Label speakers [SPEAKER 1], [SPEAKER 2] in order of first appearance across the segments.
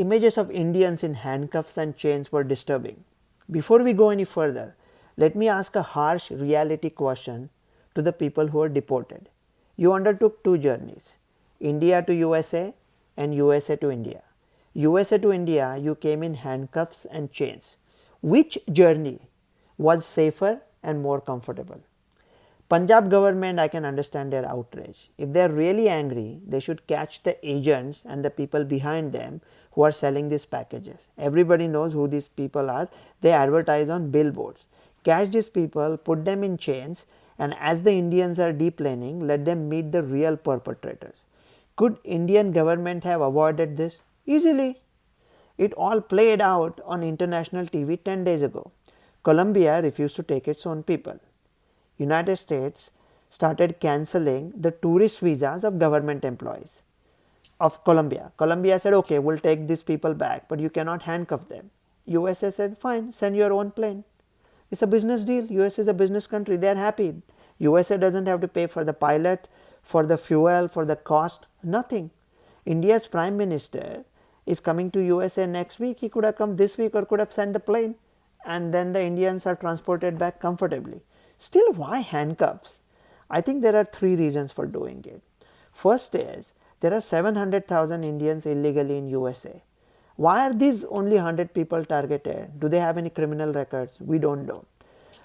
[SPEAKER 1] images of Indians in handcuffs and chains were disturbing. Before we go any further, let me ask a harsh reality question to the people who were deported. You undertook two journeys, India to USA and USA to India. USA to India, you came in handcuffs and chains. Which journey was safer and more comfortable? Punjab government, I can understand their outrage. If they are really angry, they should catch the agents and the people behind them who are selling these packages. Everybody knows who these people are. They advertise on billboards. Catch these people, put them in chains, and as the Indians are deplaning, let them meet the real perpetrators. Could Indian government have avoided this? Easily. It all played out on international TV 10 days ago. Colombia refused to take its own people. United States started cancelling the tourist visas of government employees of Colombia. Colombia said, okay, we'll take these people back, but you cannot handcuff them. USA said, fine, send your own plane. It's a business deal. USA is a business country. They're happy. USA doesn't have to pay for the pilot, for the fuel, for the cost, nothing. India's Prime Minister is coming to USA next week. He could have come this week or could have sent the plane, and then the Indians are transported back comfortably. Still, why handcuffs? I think there are three reasons for doing it. First is, there are 700,000 Indians illegally in USA. Why are these only 100 people targeted? Do they have any criminal records? We don't know.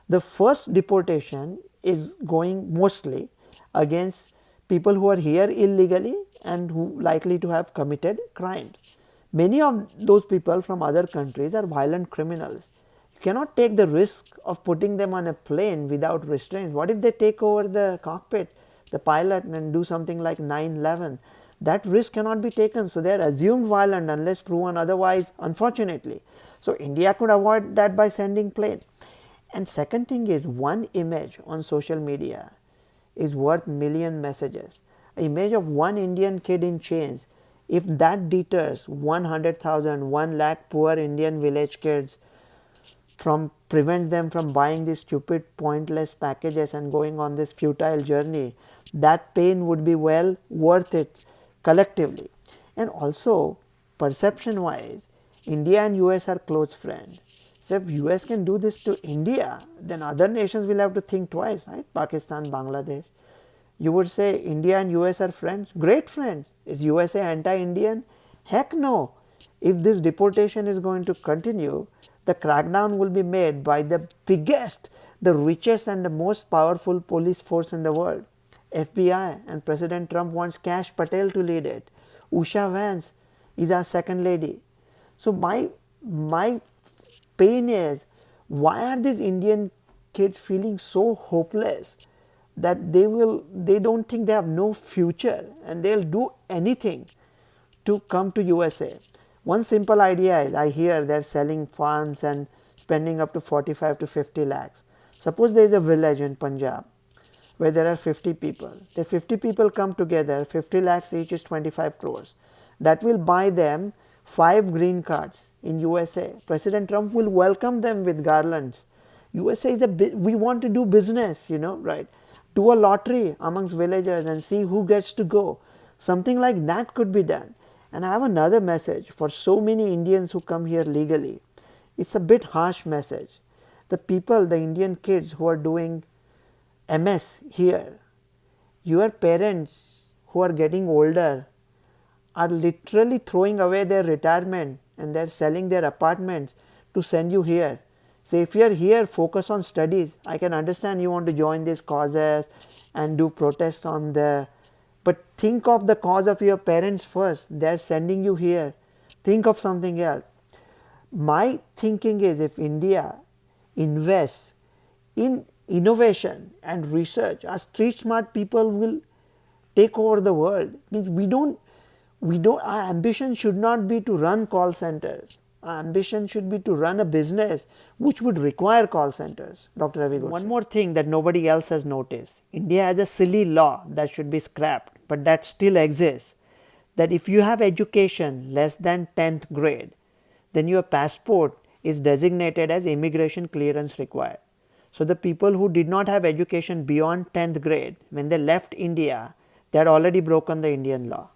[SPEAKER 1] The first deportation is going mostly against people who are here illegally and who likely to have committed crimes. Many of those people from other countries are violent criminals. You cannot take the risk of putting them on a plane without restraints. What if they take over the cockpit, the pilot, and do something like 9/11? That risk cannot be taken. So they are assumed violent unless proven otherwise, unfortunately. So India could avoid that by sending plane. And second thing is, one image on social media is worth million messages. An image of one Indian kid in chains, if that deters 100,000, 1 lakh poor Indian village kids, prevents them from buying these stupid pointless packages and going on this futile journey, that pain would be well worth it collectively. And also, perception wise, India and US are close friends. So if US can do this to India, then other nations will have to think twice, right? Pakistan, Bangladesh. You would say India and US are friends? Great friends. Is USA anti-Indian? Heck no. If this deportation is going to continue, the crackdown will be made by the biggest, the richest and the most powerful police force in the world. FBI, and President Trump wants Kash Patel to lead it. Usha Vance is our second lady. So my pain is, why are these Indian kids feeling so hopeless that they don't think they have no future and they'll do anything to come to USA. One simple idea is, I hear they're selling farms and spending up to 45 to 50 lakhs. Suppose there is a village in Punjab where there are 50 people. The 50 people come together, 50 lakhs each is 25 crores. That will buy them 5 green cards in USA. President Trump will welcome them with garlands. USA is we want to do business, right? Do a lottery amongst villagers and see who gets to go. Something like that could be done. And I have another message for so many Indians who come here legally. It's a bit harsh message. The people, the Indian kids who are doing MS here, your parents who are getting older are literally throwing away their retirement and they're selling their apartments to send you here. So if you're here, focus on studies. I can understand you want to join these causes and do protest on but think of the cause of your parents first. They're sending you here. Think of something else. My thinking is, if India invests in innovation and research, our street smart people will take over the world. Our ambition should not be to run call centers. Our ambition should be to run a business which would require call centers. Dr. Ravi Godse. One more thing that nobody else has noticed. India has a silly law that should be scrapped, but that still exists. That if you have education less than 10th grade, then your passport is designated as immigration clearance required. So the people who did not have education beyond 10th grade, when they left India, they had already broken the Indian law.